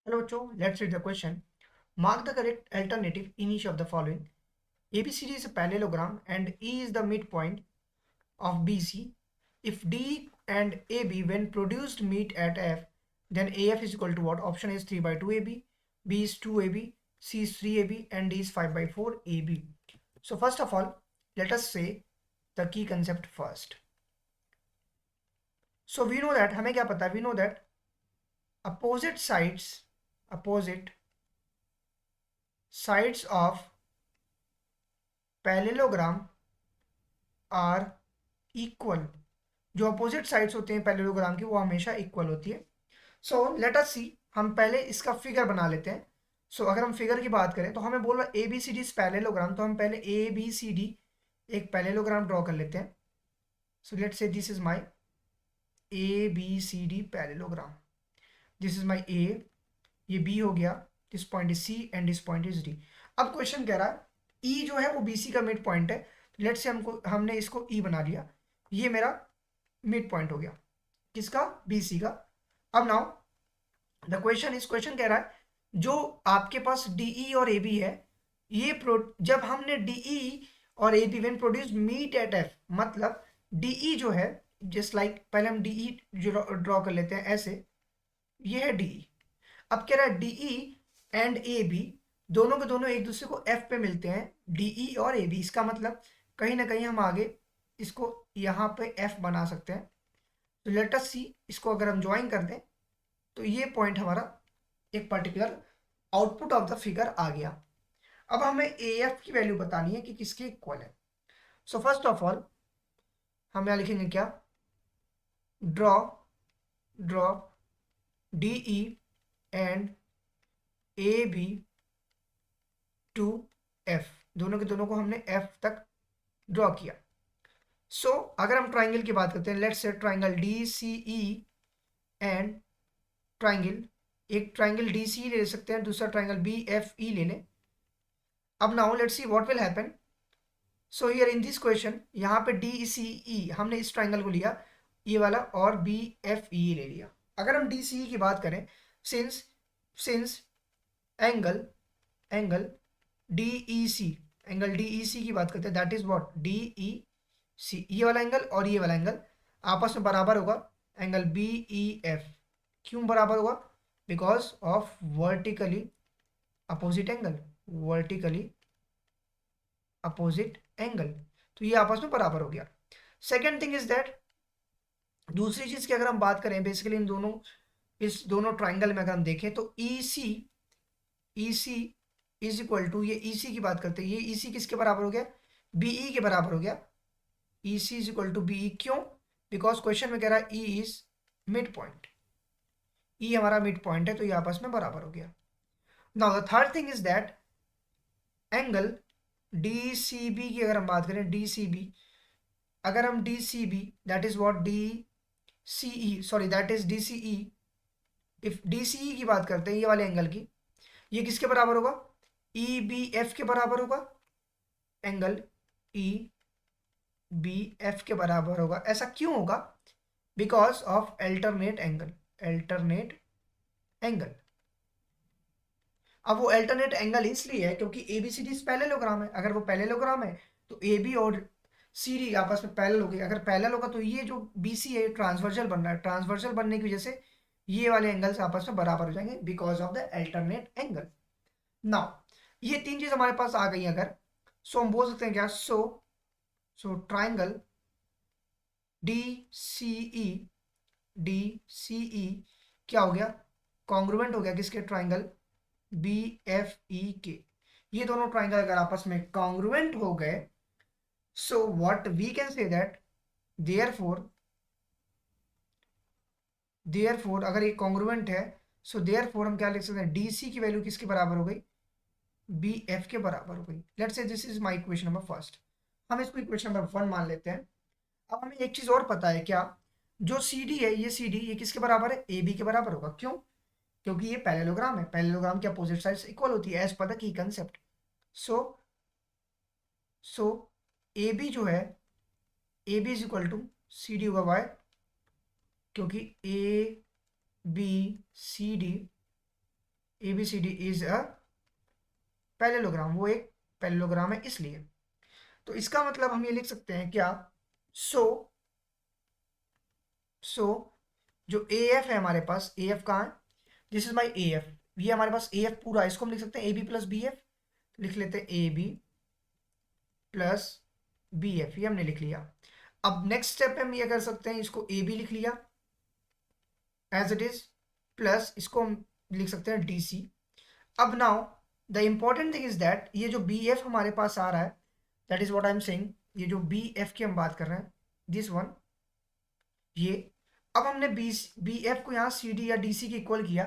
Hello, Cho. Let's read the question. Mark the correct alternative in each of the following. ABCD is a parallelogram and E is the midpoint of BC. If D and AB when produced meet at F, then AF is equal to what? Option A is 3 by 2 AB, B is 2 AB, C is 3 AB, and D is 5 by 4 AB. So first of all, let us say the key concept first. So we know that, हमें क्या पता है? We know that opposite sides of parallelogram are equal. जो opposite sides होते हैं parallelogram की वो हमेशा इक्वल होती है. सो लेट अस सी, हम पहले इसका फिगर बना लेते हैं. सो अगर हम फिगर की बात करें तो हमें बोल रहा है A B C D parallelogram, तो हम पहले ए बी सी डी एक पैरेललोग्राम ड्रॉ कर लेते हैं. So let's say this is my A B C D parallelogram. This is my A, ये बी हो गया, this point is C and this point is D. अब question कह रहा है ई जो है वो बी सी का मिड पॉइंट है. लेट्स से हमने इसको ई बना लिया. ये मेरा मिड पॉइंट हो गया किसका? बीसी का. अब नाउ द क्वेश्चन कह रहा है जो आपके पास डीई और ए बी है, ये जब हमने डीई और A B when produce meet at F, मतलब डीई जो है जस्ट लाइक पहले हम डीई ड्रॉ कर लेते हैं ऐसे, ये है डीई. अब कह रहा है डीई एंड ए बी दोनों के दोनों एक दूसरे को एफ पे मिलते हैं, डीई और ए बी. इसका मतलब कहीं ना कहीं हम आगे इसको यहाँ पे एफ बना सकते हैं. तो लेट अस सी, इसको अगर हम ज्वाइन कर दें तो ये पॉइंट हमारा एक particular output of the figure आ गया. अब हमें ए एफ की वैल्यू बतानी है कि किसके इक्वल है. सो फर्स्ट ऑफ ऑल हम यहाँ लिखेंगे क्या? Draw draw D E and A B to F. दोनों के दोनों को हमने एफ तक ड्रॉ किया. सो अगर हम ट्राइंगल की बात करते हैं, let's say triangle D C E and triangle, एक ट्राइंगल डी सी ले सकते हैं, दूसरा ट्राइंगल बी एफ ई ले लें. अब now let's see what will happen. So here in this question यहाँ पे डी सी ई हमने इस ट्राइंगल को लिया ये वाला और बी एफ ई ले लिया. अगर हम डी सी ई की बात करें, since since angle angle D E C, angle D E C की बात करते हैं, that is what? D E C. ये वाला एंगल और ये वाला एंगल आपस में बराबर होगा, एंगल बी ई एफ. क्यों बराबर होगा? Because of vertically opposite angle, vertically opposite angle. तो ये आपस में बराबर हो गया. सेकेंड थिंग इज दैट, दूसरी चीज की अगर हम बात करें बेसिकली इस दोनों ट्राइंगल में अगर हम देखें तो ई सी इज इक्वल टू, ये ई सी की बात करते हैं, ये ई सी किसके बराबर हो गया? बीई के बराबर हो गया. ई सी इज इक्वल टू बीई. क्यों? बिकॉज क्वेश्चन में कह रहा है ई इज मिड पॉइंट, ई हमारा मिड पॉइंट है, तो ये आपस में बराबर हो गया. Now the third thing is that angle D C B की अगर हम बात करें, डी सी बी, अगर हम D C B that is what D C E, sorry that is D C E, if D C E की बात करते हैं ये वाले एंगल की, ये किसके बराबर होगा? ई बी एफ के बराबर होगा. एंगल ई बी एफ के बराबर होगा. ऐसा क्यों होगा? Because of alternate angle, alternate angle. अब वो अल्टरनेट एंगल इसलिए है क्योंकि A B C D parallelogram है. अगर वो पैरेललोग्राम है तो ए बी और सी डी आपस में पैरेलल हो गई. अगर पैरेलल होगा तो ये जो बी सी है ट्रांसवर्जल बन रहा है, ट्रांसवर्जल बनने की वजह से ये वाले एंगल्स आपस में बराबर हो जाएंगे because of the alternate angle. Now ये तीन चीज हमारे पास आ गई अगर, सो हम बोल सकते हैं क्या? सो ट्राइंगल डी सी ई, डी सी ई क्या हो गया? कॉन्ग्रुएंट हो गया किसके? ट्राइंगल बी एफ ई के. ये दोनों ट्राइंगल अगर आपस में कॉन्ग्रुएंट हो गए, so what we can say that therefore therefore अगर ये कॉन्ग्रुएंट है, सो देयरफॉर हम क्या लिख सकते हैं? डी सी की वैल्यू किसके बराबर हो गई? बी एफ के बराबर हो गई. Let's say this is my equation number first. हम इसको इक्वेशन नंबर वन मान लेते हैं. अब हमें एक चीज और पता है क्या? जो सी डी है, ये सी डी ये किसके बराबर है? ए बी के बराबर होगा. क्यों? क्योंकि ये पैरेललोग्राम है, पैरेललोग्राम की अपोजिट साइड्स इक्वल होती है as per the key concept. So so A B जो है, A B is equal to C D होगा वाई, क्योंकि A B C D ABCD is a parallelogram, वो एक पैरेललोग्राम है इसलिए। तो इसका मतलब हम ये लिख सकते हैं क्या, सो सो जो AF है हमारे पास, AF कहाँ है, दिस इज माई AF, ये हमारे पास AF पूरा है, इसको हम लिख सकते हैं AB प्लस BF, लिख लेते हैं AB प्लस BF, ये हमने लिख लिया। अब नेक्स्ट स्टेप हम ये कर सकते हैं, इसको AB लिख लिया एज इट इज, प्लस इसको हम लिख सकते हैं DC। अब now the important thing is that ये जो BF हमारे पास आ रहा है, that is what I am saying, ये जो BF की हम बात कर रहे हैं, दिस वन, ये, अब हमने BF को यहाँ CD या DC के इक्वल किया,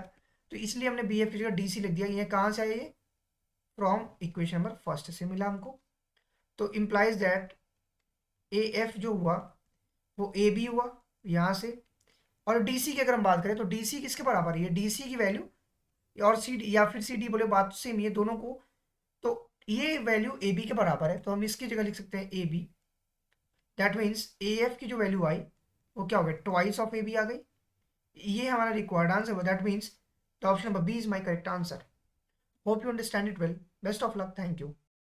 तो इसलिए हमने BF की जगह DC लिख दिया। ये कहाँ से आया, ये फ्रॉम इक्वेशन नंबर फर्स्ट से मिला हमको। तो इम्प्लाइज दैट AF जो हुआ वो AB हुआ यहाँ से, और DC की अगर हम बात करें तो DC किसके बराबर है, ये DC की वैल्यू और CD या फिर CD बोले, बात सेम, ये दोनों को, तो ये वैल्यू AB के बराबर है, तो हम इसकी जगह लिख सकते हैं AB। दैट मीन्स AF की जो वैल्यू आई वो क्या हो गया, ट्वाइस ऑफ AB आ गई। ये हमारा रिक्वायर्ड आंसर है, that means the option number B is my correct answer. Hope you understand it well, best of luck, thank you.